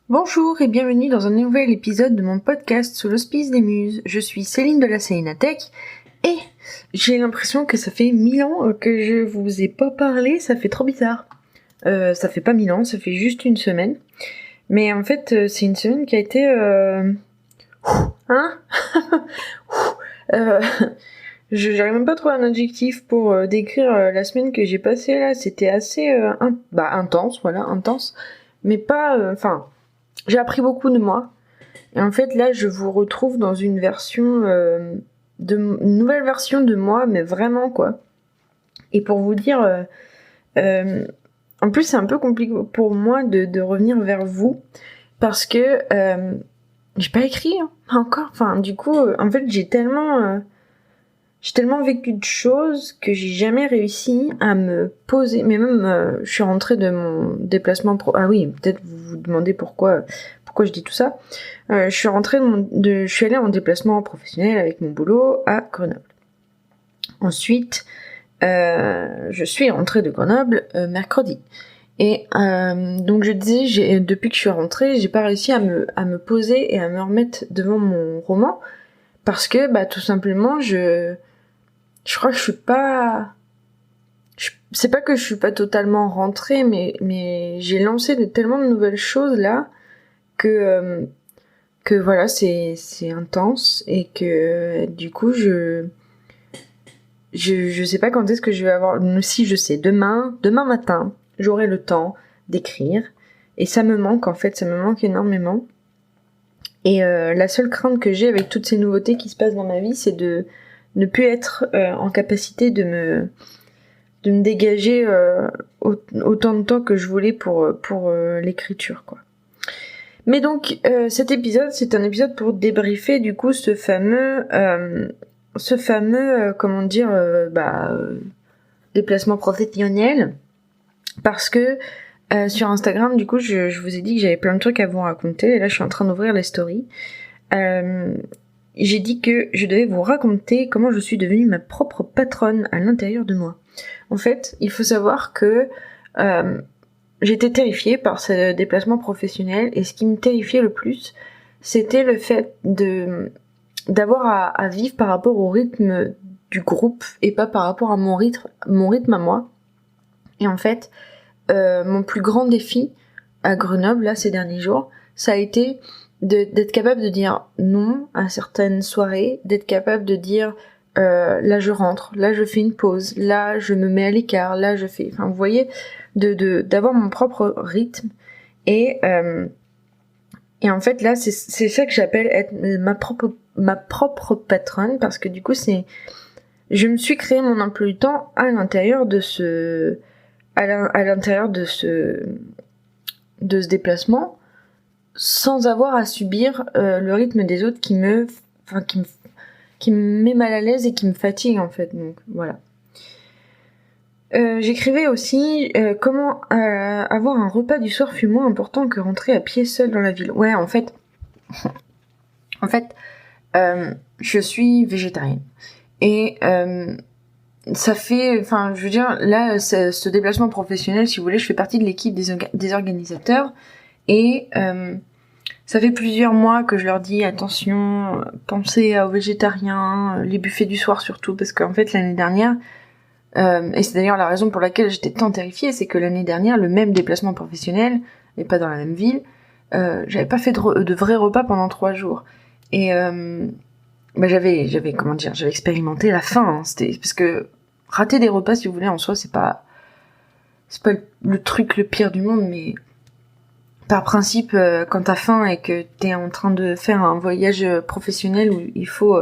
Bonjour et bienvenue dans un nouvel épisode de mon podcast sous l'hospice des muses. Je suis Céline de la Célinatech et j'ai l'impression que ça fait 1000 ans que je vous ai pas parlé, ça fait trop bizarre. Ça fait pas 1000 ans, ça fait juste une semaine. Mais en fait, c'est une semaine qui a été... Hein J'arrive même pas à trouver un adjectif pour décrire la semaine que j'ai passée là. C'était assez intense, voilà, intense. Mais pas... j'ai appris beaucoup de moi. Et en fait, là, je vous retrouve dans une version... une nouvelle version de moi, mais vraiment, quoi. Et pour vous dire... en plus, c'est un peu compliqué pour moi de revenir vers vous. Parce que... j'ai pas écrit, hein, encore. Enfin, du coup, en fait, j'ai tellement vécu de choses que j'ai jamais réussi à me poser. Mais même, je suis rentrée de mon déplacement Ah oui, peut-être vous vous demandez pourquoi je dis tout ça. Je suis allée en déplacement professionnel avec mon boulot à Grenoble. Ensuite, je suis rentrée de Grenoble mercredi. Et donc je disais, depuis que je suis rentrée, j'ai pas réussi à me poser et à me remettre devant mon roman parce que tout simplement je crois que je suis pas... C'est pas que je suis pas totalement rentrée, mais j'ai lancé tellement de nouvelles choses là que voilà, c'est intense et que du coup je sais pas quand est-ce que je vais avoir... Si, je sais, demain matin, j'aurai le temps d'écrire et ça me manque, en fait, ça me manque énormément. Et la seule crainte que j'ai avec toutes ces nouveautés qui se passent dans ma vie, c'est de ne plus être en capacité de me dégager autant de temps que je voulais pour l'écriture, quoi. Mais donc cet épisode, c'est un épisode pour débriefer du coup ce fameux déplacement professionnel, parce que sur Instagram, du coup, je vous ai dit que j'avais plein de trucs à vous raconter, et là je suis en train d'ouvrir les stories. J'ai dit que je devais vous raconter comment je suis devenue ma propre patronne à l'intérieur de moi. En fait, il faut savoir que j'étais terrifiée par ce déplacement professionnel, et ce qui me terrifiait le plus, c'était le fait d'avoir à vivre par rapport au rythme du groupe et pas par rapport à mon rythme à moi. Et en fait, mon plus grand défi à Grenoble, là, ces derniers jours, ça a été d'être capable de dire non à certaines soirées, d'être capable de dire là je rentre, là je fais une pause, là je me mets à l'écart, là je fais... Enfin, vous voyez, d'avoir mon propre rythme. Et en fait, là, c'est ça que j'appelle être ma propre patronne, parce que du coup, je me suis créé mon emploi du temps à l'intérieur de ce déplacement, sans avoir à subir le rythme des autres qui me met mal à l'aise et qui me fatigue, en fait. Donc voilà. J'écrivais aussi comment avoir un repas du soir fut moins important que rentrer à pied seul dans la ville. Ouais, en fait, je suis végétarienne. Et ça fait... Enfin, je veux dire, là, ce déplacement professionnel, si vous voulez, je fais partie de l'équipe des organisateurs. Et ça fait plusieurs mois que je leur dis, attention, pensez aux végétariens, les buffets du soir surtout, parce qu'en fait, l'année dernière... et c'est d'ailleurs la raison pour laquelle j'étais tant terrifiée, c'est que l'année dernière, le même déplacement professionnel, mais pas dans la même ville, j'avais pas fait de vrais repas pendant 3 jours. Et j'avais expérimenté la faim, hein. C'était parce que rater des repas, si vous voulez, en soi, c'est pas le truc le pire du monde, mais par principe, quand t'as faim et que t'es en train de faire un voyage professionnel où il faut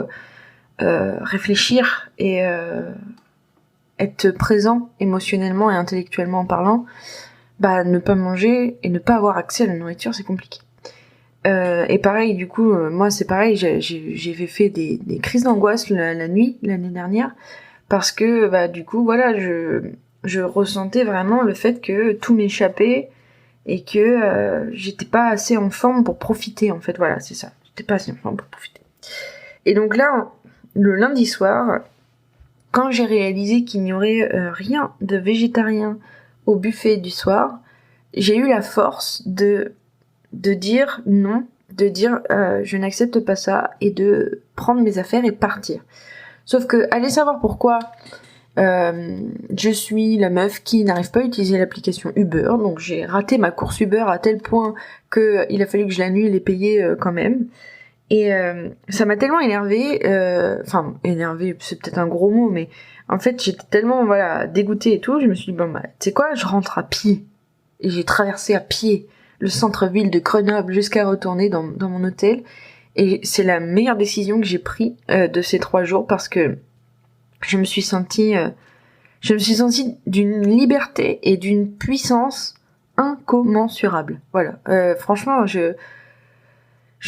réfléchir et être présent émotionnellement et intellectuellement en parlant, ne pas manger et ne pas avoir accès à la nourriture, c'est compliqué. Et pareil, du coup, moi c'est pareil, j'ai fait des crises d'angoisse la nuit, l'année dernière, parce que du coup, voilà, je ressentais vraiment le fait que tout m'échappait et que j'étais pas assez en forme pour profiter, en fait, voilà, c'est ça, j'étais pas assez en forme pour profiter. Et donc là, le lundi soir, quand j'ai réalisé qu'il n'y aurait rien de végétarien au buffet du soir, j'ai eu la force de de dire non, de dire je n'accepte pas ça et de prendre mes affaires et de partir. Sauf que allez savoir pourquoi je suis la meuf qui n'arrive pas à utiliser l'application Uber, donc j'ai raté ma course Uber à tel point que il a fallu que je l'annule et payer quand même. Et ça m'a tellement énervée, énervée, c'est peut-être un gros mot, mais en fait j'étais tellement dégoûtée et tout, je me suis dit bon bah tu sais quoi, je rentre à pied. Et j'ai traversé à pied le centre-ville de Grenoble jusqu'à retourner dans mon hôtel. Et c'est la meilleure décision que j'ai prise de ces 3 jours parce que je me suis sentie d'une liberté et d'une puissance incommensurable. Voilà. Franchement, je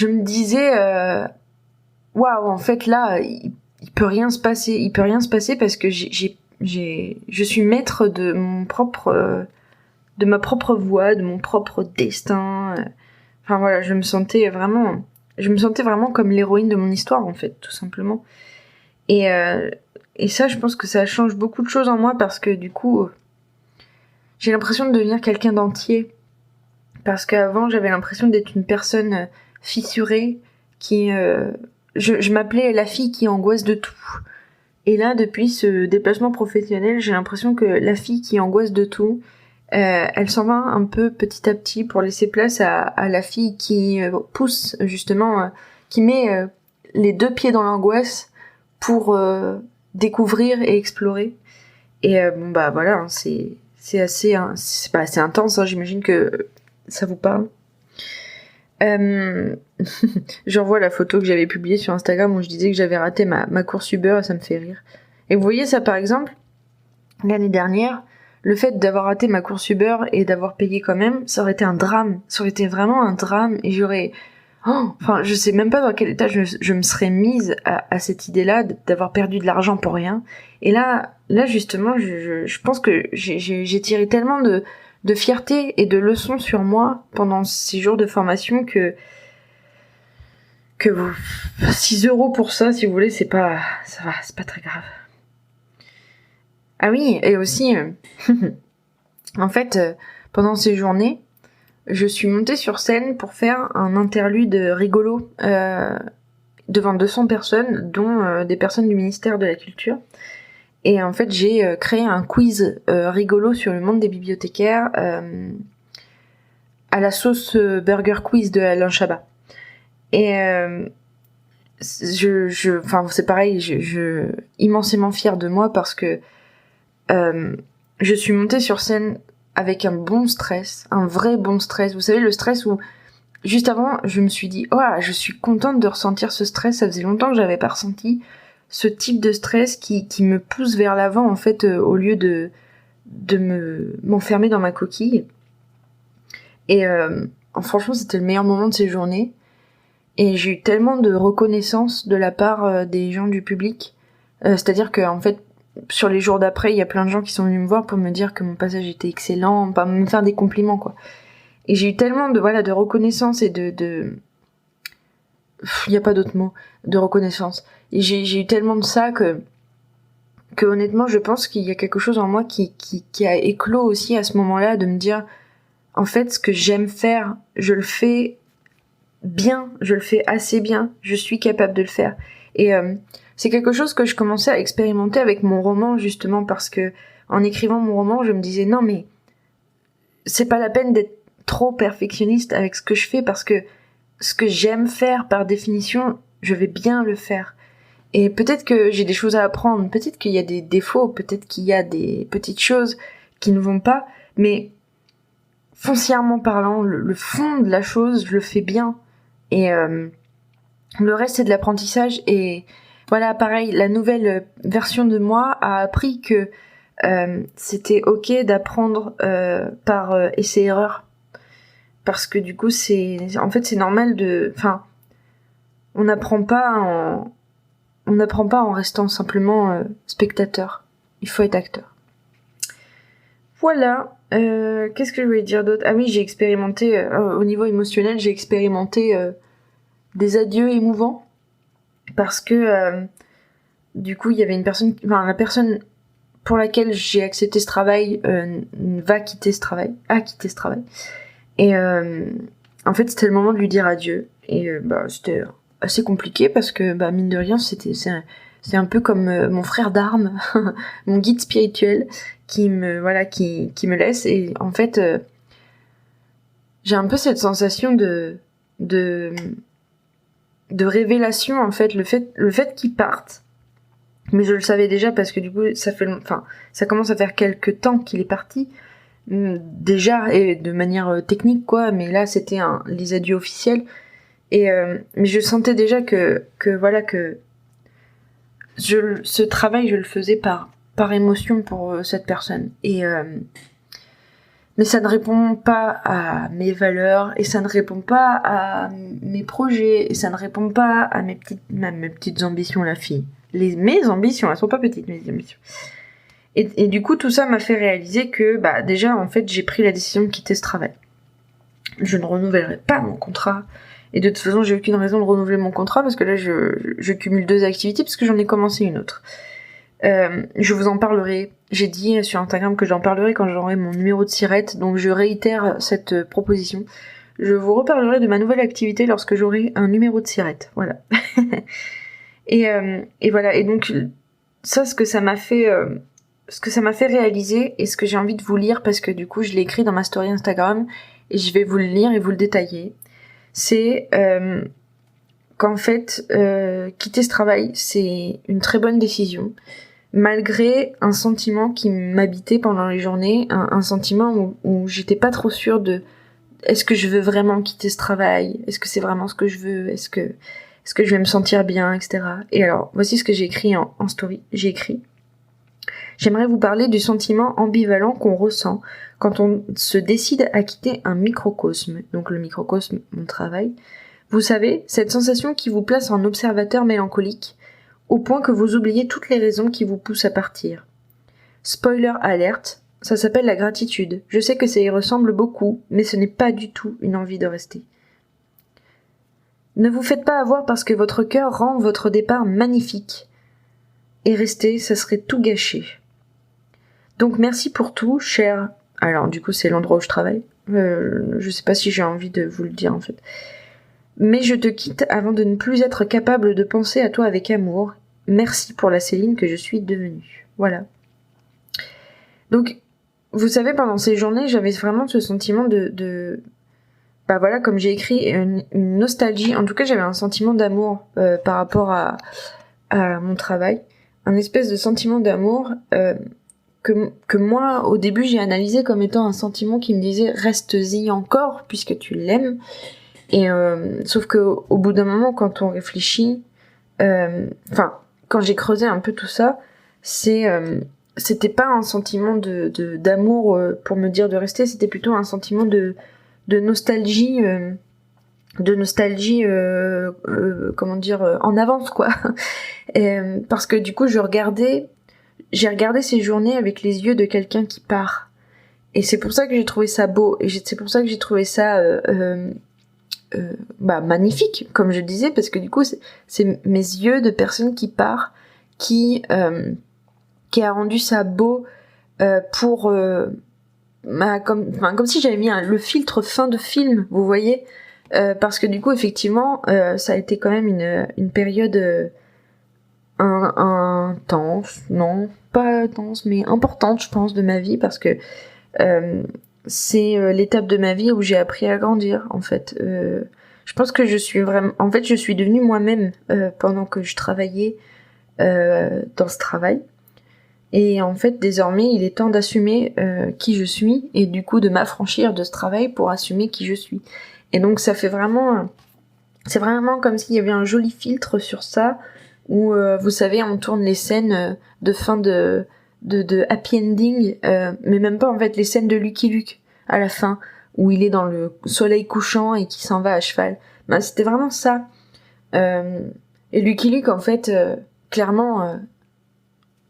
me disais, waouh, en fait là, il peut rien se passer. Il peut rien se passer parce que je suis maître de de ma propre voix, de mon propre destin. Enfin voilà, je me sentais vraiment comme l'héroïne de mon histoire en fait, tout simplement. Et ça, je pense que ça change beaucoup de choses en moi parce que du coup, j'ai l'impression de devenir quelqu'un d'entier. Parce qu'avant, j'avais l'impression d'être une personne fissurée qui... je m'appelais la fille qui angoisse de tout. Et là, depuis ce déplacement professionnel, j'ai l'impression que la fille qui angoisse de tout, elle s'en va un peu petit à petit pour laisser place à la fille qui pousse justement, qui met les 2 pieds dans l'angoisse pour découvrir et explorer. Et voilà, hein, c'est assez intense, hein, j'imagine que ça vous parle. J'envoie la photo que j'avais publiée sur Instagram où je disais que j'avais raté ma course Uber et ça me fait rire. Et vous voyez ça par exemple, l'année dernière, le fait d'avoir raté ma course Uber et d'avoir payé quand même, ça aurait été un drame. Ça aurait été vraiment un drame et j'aurais... je sais même pas dans quel état je me serais mise à cette idée-là d'avoir perdu de l'argent pour rien. Et là justement, je pense que j'ai tiré tellement de fierté et de leçons sur moi pendant ces jours de formation que 6 € pour ça, si vous voulez, c'est pas très grave. Ah oui, et aussi, en fait, pendant ces journées, je suis montée sur scène pour faire un interlude rigolo devant 200 personnes, dont des personnes du ministère de la Culture. Et en fait, j'ai créé un quiz rigolo sur le monde des bibliothécaires à la sauce Burger Quiz de Alain Chabat. Et c'est pareil, je immensément fière de moi parce que je suis montée sur scène avec un bon stress, un vrai bon stress. Vous savez, le stress où, juste avant, je me suis dit, oh, je suis contente de ressentir ce stress. Ça faisait longtemps que j'avais pas ressenti ce type de stress qui me pousse vers l'avant, en fait, au lieu de m'enfermer dans ma coquille. Et franchement, c'était le meilleur moment de ces journées. Et j'ai eu tellement de reconnaissance de la part des gens du public. C'est-à-dire que, en fait, sur les jours d'après, il y a plein de gens qui sont venus me voir pour me dire que mon passage était excellent, pas me faire des compliments, quoi. Et j'ai eu tellement de reconnaissance et il y a pas d'autre mot, de reconnaissance. Et j'ai eu tellement de ça que honnêtement, je pense qu'il y a quelque chose en moi qui a éclos aussi à ce moment-là, de me dire, en fait, ce que j'aime faire, je le fais bien, je le fais assez bien, je suis capable de le faire. Et c'est quelque chose que je commençais à expérimenter avec mon roman, justement, parce que en écrivant mon roman, je me disais non mais c'est pas la peine d'être trop perfectionniste avec ce que je fais, parce que ce que j'aime faire, par définition, je vais bien le faire. Et peut-être que j'ai des choses à apprendre, peut-être qu'il y a des défauts, peut-être qu'il y a des petites choses qui ne vont pas, mais foncièrement parlant, le fond de la chose, je le fais bien. Et le reste, c'est de l'apprentissage. Et voilà, pareil, la nouvelle version de moi a appris que c'était ok d'apprendre par essai-erreur. Parce que du coup, c'est normal de... Enfin, on n'apprend pas en restant simplement spectateur. Il faut être acteur. Voilà. Qu'est-ce que je voulais dire d'autre ? Ah oui, j'ai expérimenté, au niveau émotionnel, j'ai expérimenté des adieux émouvants. Parce que, du coup, il y avait une personne... Enfin, la personne pour laquelle j'ai accepté ce travail a quitté ce travail. Et en fait, c'était le moment de lui dire adieu. Et c'était assez compliqué parce que, mine de rien, c'est un peu comme mon frère d'armes, mon guide spirituel, qui me laisse. Et en fait, j'ai un peu cette sensation de révélation, en fait, le fait qu'il parte. Mais je le savais déjà parce que du coup, ça commence à faire quelques temps qu'il est parti. Déjà, et de manière technique, quoi, mais là, c'était les adieux officiels. Et mais je sentais déjà que ce travail, je le faisais par émotion pour cette personne. Et mais ça ne répond pas à mes valeurs, et ça ne répond pas à mes projets, et ça ne répond pas à mes petites ambitions, la fille. Mes ambitions, elles sont pas petites, mes ambitions. Et du coup, tout ça m'a fait réaliser que, déjà, en fait, j'ai pris la décision de quitter ce travail. Je ne renouvellerai pas mon contrat. Et de toute façon, j'ai aucune raison de renouveler mon contrat, parce que là, je cumule 2 activités, parce que j'en ai commencé une autre. Je vous en parlerai. J'ai dit sur Instagram que j'en parlerai quand j'aurai mon numéro de sirette, donc je réitère cette proposition. Je vous reparlerai de ma nouvelle activité lorsque j'aurai un numéro de sirette. Voilà. et voilà. Et donc, ça, ce que ça m'a fait réaliser, et ce que j'ai envie de vous lire, parce que du coup, je l'ai écrit dans ma story Instagram, et je vais vous le lire et vous le détailler, c'est qu'en fait, quitter ce travail, c'est une très bonne décision, malgré un sentiment qui m'habitait pendant les journées, un sentiment où j'étais pas trop sûre de est-ce que je veux vraiment quitter ce travail, est-ce que c'est vraiment ce que je veux, est-ce que je vais me sentir bien, etc. Et alors, voici ce que j'ai écrit en story. J'ai écrit: j'aimerais vous parler du sentiment ambivalent qu'on ressent quand on se décide à quitter un microcosme. Donc le microcosme, mon travail. Vous savez, cette sensation qui vous place en observateur mélancolique, au point que vous oubliez toutes les raisons qui vous poussent à partir. Spoiler alerte, ça s'appelle la gratitude. Je sais que ça y ressemble beaucoup, mais ce n'est pas du tout une envie de rester. Ne vous faites pas avoir parce que votre cœur rend votre départ magnifique. Et rester, ça serait tout gâcher. Donc merci pour tout, cher... Alors du coup c'est l'endroit où je travaille. Je sais pas si j'ai envie de vous le dire en fait. Mais je te quitte avant de ne plus être capable de penser à toi avec amour. Merci pour la Céline que je suis devenue. Voilà. Donc, vous savez, pendant ces journées, j'avais vraiment ce sentiment de comme j'ai écrit, une nostalgie. En tout cas, j'avais un sentiment d'amour par rapport à mon travail. Un espèce de sentiment d'amour que moi, au début, j'ai analysé comme étant un sentiment qui me disait « reste-y encore, puisque tu l'aimes ». Et sauf que au bout d'un moment, quand on réfléchit, quand j'ai creusé un peu tout ça, c'était pas un sentiment d'amour pour me dire de rester, c'était plutôt un sentiment de nostalgie, en avance quoi. Parce que du coup j'ai regardé ces journées avec les yeux de quelqu'un qui part, et c'est pour ça que j'ai trouvé ça beau, et c'est pour ça que j'ai trouvé ça magnifique, comme je disais, parce que du coup c'est mes yeux de personne qui part qui a rendu ça beau pour comme si j'avais mis le filtre fin de film, vous voyez, parce que du coup effectivement ça a été quand même une période intense, non pas intense mais importante je pense de ma vie, parce que c'est l'étape de ma vie où j'ai appris à grandir en fait. Je pense que je suis devenue moi-même pendant que je travaillais dans ce travail. Et en fait, désormais, il est temps d'assumer qui je suis, et du coup de m'affranchir de ce travail pour assumer qui je suis. Et donc ça fait vraiment... c'est vraiment comme s'il y avait un joli filtre sur ça, où, vous savez, on tourne les scènes de fin de happy ending, mais même pas en fait, les scènes de Lucky Luke à la fin, où il est dans le soleil couchant et qui s'en va à cheval. C'était vraiment ça. Et Lucky Luke, en fait, clairement...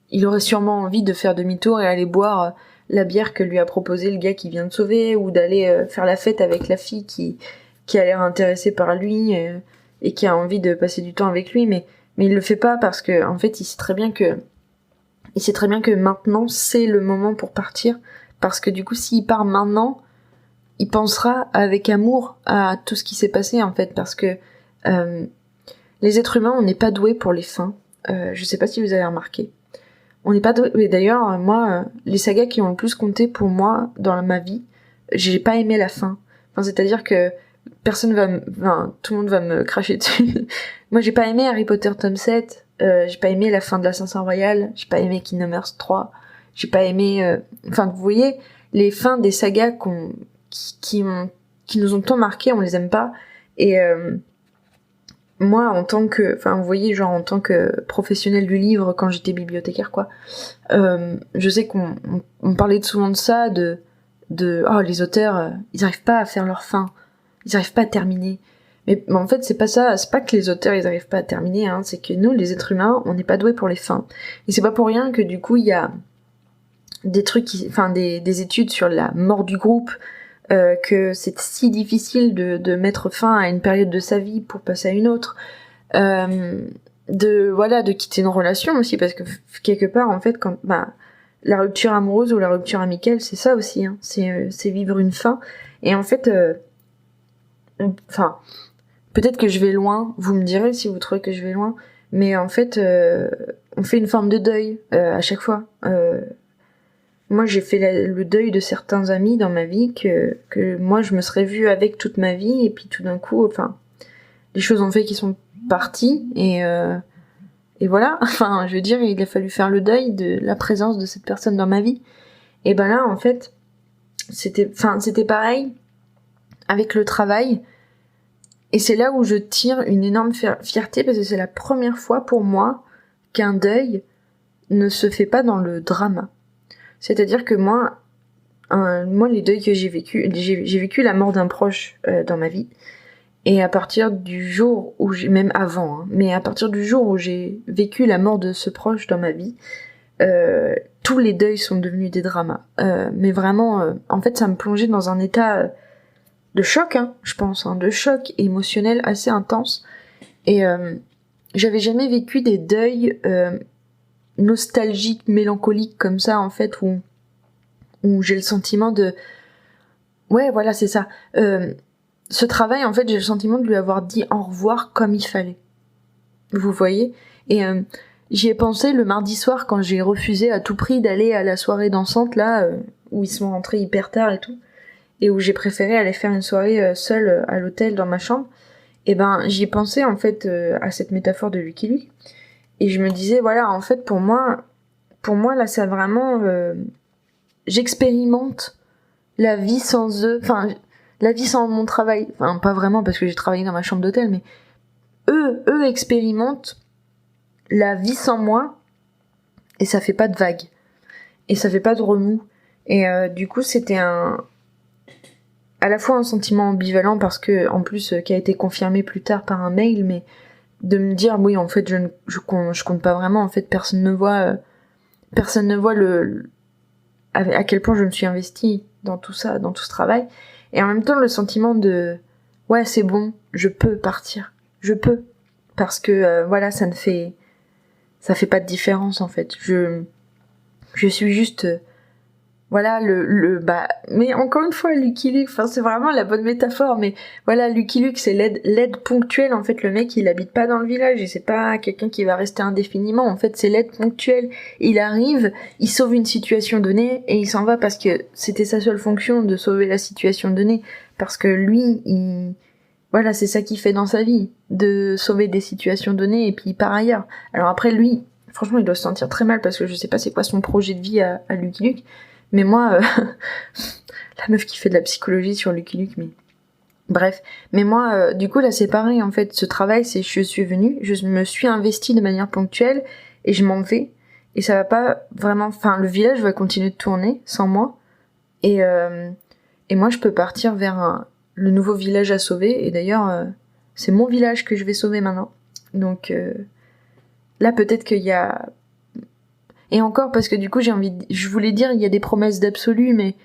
il aurait sûrement envie de faire demi-tour et aller boire la bière que lui a proposé le gars qui vient de sauver, ou d'aller faire la fête avec la fille qui a l'air intéressée par lui et qui a envie de passer du temps avec lui, mais il le fait pas parce que en fait il sait très bien que maintenant c'est le moment pour partir, parce que du coup s'il part maintenant, il pensera avec amour à tout ce qui s'est passé en fait, parce que les êtres humains, on n'est pas doués pour les fins. Je sais pas si vous avez remarqué. On n'est pas doués. Mais d'ailleurs, moi, les sagas qui ont le plus compté pour moi dans ma vie, j'ai pas aimé la fin. Enfin, c'est-à-dire que tout le monde va me cracher dessus. Moi, j'ai pas aimé Harry Potter tome 7. J'ai pas aimé la fin de l'Ascenseur Royal. J'ai pas aimé Kingdom Hearts 3. J'ai pas aimé. Enfin, vous voyez, les fins des sagas qui nous ont tant marqué, on les aime pas. Et moi, en tant que professionnel du livre, quand j'étais bibliothécaire, quoi, je sais qu'on parlait souvent de ça, oh, les auteurs, ils arrivent pas à faire leur fin, ils arrivent pas à terminer. Mais en fait, c'est pas ça, c'est pas que les auteurs, ils arrivent pas à terminer, hein, c'est que nous, les êtres humains, on n'est pas doués pour les fins. Et c'est pas pour rien que du coup, il y a des des études sur la mort du groupe, que c'est si difficile de mettre fin à une période de sa vie pour passer à une autre, de quitter une relation aussi, parce que quelque part en fait la rupture amoureuse ou la rupture amicale, c'est ça aussi, hein, c'est vivre une fin. Et en fait peut-être que je vais loin, vous me direz si vous trouvez que je vais loin, mais en fait on fait une forme de deuil à chaque fois. Moi, j'ai fait le deuil de certains amis dans ma vie que moi, je me serais vue avec toute ma vie, et puis tout d'un coup, les choses ont fait qu'ils sont partis, et voilà. Enfin, je veux dire, il a fallu faire le deuil de la présence de cette personne dans ma vie. Et ben là, en fait, c'était pareil avec le travail, et c'est là où je tire une énorme fierté, parce que c'est la première fois pour moi qu'un deuil ne se fait pas dans le drama. C'est-à-dire que moi, les deuils que j'ai vécu la mort d'un proche dans ma vie. Et à partir du jour où même avant, hein, mais à partir du jour où j'ai vécu la mort de ce proche dans ma vie, tous les deuils sont devenus des dramas. Mais vraiment, en fait, ça me plongeait dans un état de choc, hein, je pense, hein, de choc émotionnel assez intense. Et j'avais jamais vécu des deuils nostalgique, mélancolique comme ça, en fait, où j'ai le sentiment de... Ouais, voilà, c'est ça. Ce travail, en fait, j'ai le sentiment de lui avoir dit au revoir comme il fallait. Vous voyez ? Et j'y ai pensé le mardi soir quand j'ai refusé à tout prix d'aller à la soirée dansante, là, où ils sont rentrés hyper tard et tout, et où j'ai préféré aller faire une soirée seule à l'hôtel dans ma chambre. Et ben, j'y ai pensé, en fait, à cette métaphore de Lucky Luke. Et je me disais, voilà, en fait, pour moi, là, c'est vraiment... j'expérimente la vie sans eux, la vie sans mon travail. Enfin, pas vraiment, parce que j'ai travaillé dans ma chambre d'hôtel, mais eux expérimentent la vie sans moi, et ça fait pas de vagues. Et ça fait pas de remous. Et du coup, c'était à la fois un sentiment ambivalent, parce que, en plus, qui a été confirmé plus tard par un mail, mais de me dire oui, en fait, je compte pas vraiment, en fait, personne ne voit à quel point je me suis investie dans tout ça, dans tout ce travail, et en même temps le sentiment de ouais, c'est bon, je peux partir, je peux, parce que voilà, ça fait pas de différence, en fait, je suis juste voilà, mais encore une fois, Lucky Luke, c'est vraiment la bonne métaphore, mais voilà, Lucky Luke, c'est l'aide ponctuelle, en fait, le mec, il habite pas dans le village, et c'est pas quelqu'un qui va rester indéfiniment, en fait, c'est l'aide ponctuelle. Il arrive, il sauve une situation donnée, et il s'en va parce que c'était sa seule fonction de sauver la situation donnée, parce que lui, voilà, c'est ça qu'il fait dans sa vie, de sauver des situations données, et puis il part ailleurs. Alors après, lui, franchement, il doit se sentir très mal, parce que je sais pas c'est quoi son projet de vie à Lucky Luke. Mais moi, la meuf qui fait de la psychologie sur Lucky Luke, mais bref. Mais moi, du coup, là, c'est pareil, en fait. Ce travail, c'est je suis venue, je me suis investie de manière ponctuelle, et je m'en vais. Et ça va pas vraiment... le village va continuer de tourner sans moi. Et moi, je peux partir vers le nouveau village à sauver. Et d'ailleurs, c'est mon village que je vais sauver maintenant. Donc, là, peut-être qu'il y a... Et encore, parce que du coup, je voulais dire, il y a des promesses d'absolu, mais...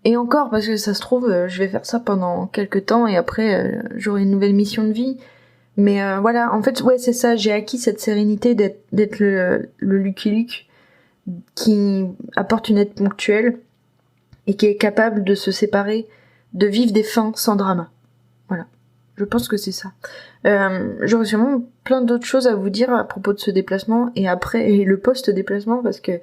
Et encore, parce que ça se trouve, je vais faire ça pendant quelques temps, et après, j'aurai une nouvelle mission de vie. Mais voilà, en fait, ouais, c'est ça, j'ai acquis cette sérénité d'être le Lucky Luke qui apporte une aide ponctuelle, et qui est capable de se séparer de vivre des fins sans drama. Voilà. Je pense que c'est ça. J'aurais sûrement plein d'autres choses à vous dire à propos de ce déplacement et après, et le post-déplacement, parce que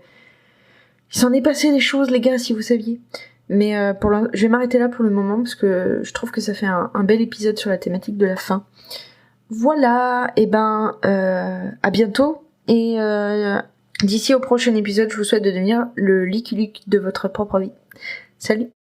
il s'en est passé des choses, les gars, si vous saviez. Mais je vais m'arrêter là pour le moment, parce que je trouve que ça fait un bel épisode sur la thématique de la fin. Voilà, et à bientôt, et d'ici au prochain épisode, je vous souhaite de devenir le Lucky Luke de votre propre vie. Salut!